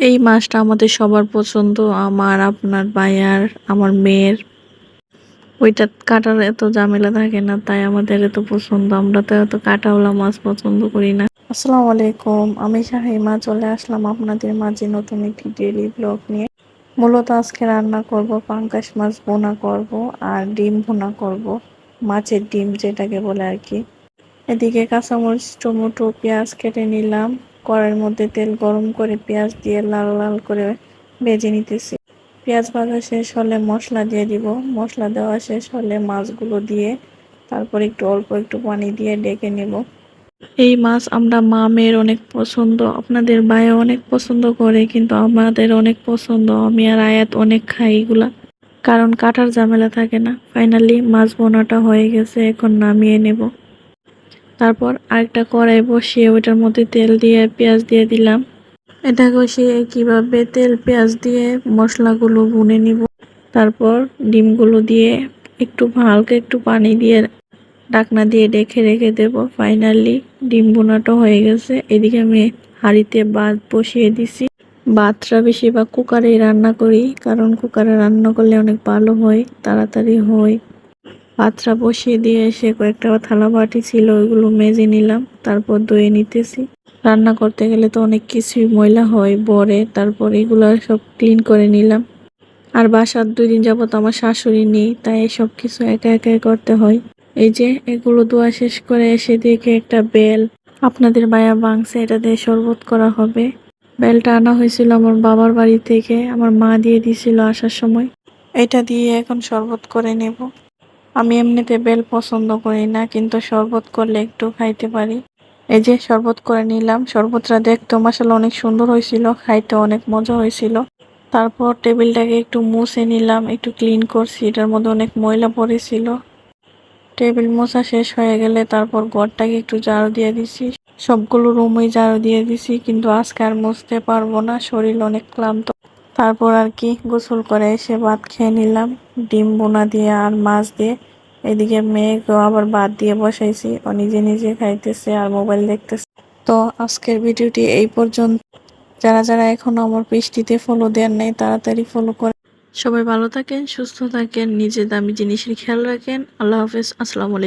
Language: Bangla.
এই মাছটা আমাদের সবার পছন্দ, আমার, আপনার ভাইয়ার, আমার মেয়ের। ওইটা কাটার এত ঝামেলা থাকে না, তাই আমাদের এত পছন্দ। আমরা তো এত কাটাওয়ালা মাছ পছন্দ করি না। আসসালামু আলাইকুম, আমি শাহিমা চলে আসলাম আপনাদের মাঝে নতুন একটি ডেইলি ব্লগ নিয়ে। মূলত আজকে রান্না করব পাঙ্গাস মাছ ভুনা করব আর ডিম ভুনা করব, মাছের ডিম যেটাকে বলে আর কি। এদিকে কাঁচামরিচ, টমেটো, পেঁয়াজ কেটে নিলাম। কড়াইয়ের মধ্যে তেল গরম করে পেঁয়াজ দিয়ে লাল লাল করে ভেজে নিতেছি। পেঁয়াজ ভাজা শেষ হলে মশলা দিয়ে দিব। মশলা দেওয়া শেষ হলে মাছগুলো দিয়ে তারপর অল্প একটু পানি দিয়ে ডেকে নেব। এই মাছ আমরা মা মেয়ের অনেক পছন্দ, আপনাদের ভাইও অনেক পছন্দ করে, কিন্তু আমাদের অনেক পছন্দ। আমি আর আয়াত অনেক খাই এগুলা, কারণ কাটার ঝামেলা থাকে না। ফাইনালি মাছ বোনাটা হয়ে গেছে, এখন নামিয়ে নেব। তারপর আরেকটা কড়াই বসিয়ে ওইটার মধ্যে তেল দিয়ে পেঁয়াজ দিয়ে দিলাম। এটা কষিয়ে কিভাবে তেল পেঁয়াজ দিয়ে মশলাগুলো ভুনে নিব। তারপর ডিমগুলো দিয়ে হালকা একটু পানি দিয়ে ঢাকনা দিয়ে রেখে রেখে দেব। ফাইনালি ডিম বোনাটা হয়ে গেছে। এদিকে আমি হাঁড়িতে ভাত বসিয়ে দিছি। ভাতটা বেশিরভাগ কুকারেই রান্না করি, কারণ কুকারে রান্না করলে অনেক ভালো হয়, তাড়াতাড়ি হয়। ভাতটা বসিয়ে দিয়ে এসে কয়েকটা থালা বাটি ছিল, ওইগুলো মেজে নিলাম। তারপর ধুয়ে নিতেছি। রান্না করতে গেলে তো অনেক কিছুই ময়লা হয় বরে, তারপর এগুলো সব ক্লিন করে নিলাম। আর বাসার 2 দিন যাবত আমার শাশুড়ি নেই, তাই সব কিছু একা একা করতে হয়। এই যে এগুলো ধোয়া শেষ করে এসে দেখে একটা বেল আপনাদের ভাইয়া ভাঙছে, এটা দিয়ে শরবত করা হবে। বেলটা আনা হয়েছিল আমার বাবার বাড়ি থেকে, আমার মা দিয়ে দিছিল আসার সময়। এটা দিয়ে এখন শরবত করে নেব। আমি এমনিতে বেল পছন্দ করি না, কিন্তু শরবত করলে একটু খাইতে পারি। এই যে শরবত করে নিলাম। শরবতটা দেখতে মাশাআল্লাহ অনেক সুন্দর হয়েছিল, খাইতে অনেক মজা হয়েছিল। তারপর টেবিলটাকে একটু মুছে নিলাম, একটু ক্লিন করছি, এটার মধ্যে অনেক ময়লা পড়েছিল। টেবিল মোছা শেষ হয়ে গেলে তারপর ঘরটাকে একটু ঝাড়ু দিয়ে দিছি। সবগুলো রুমই ঝাড়ু দিয়ে দিছি, কিন্তু আজকে আর মুছতে পারবো না, শরীর অনেক ক্লান্ত। তারপর আর কি গোসল করে এসে ভাত খেয়ে নিলাম, ডিম বোনা দিয়ে আর মাছ দিয়ে। এদিকে মেয়েকেও আবার ভাত দিয়ে বসাইছি, ও নিজে নিজে খাইতেছে আর মোবাইল দেখতেছে। তো আজকের ভিডিওটি এই পর্যন্ত। যারা যারা এখনো আমার পেজটিতে ফলো দেন নাই, তাড়াতাড়ি ফলো করে। সবাই ভালো থাকেন, সুস্থ থাকেন, নিজের দামি জিনিসের খেয়াল রাখেন। আল্লাহ হাফেজ, আসসালামু আলাইকুম।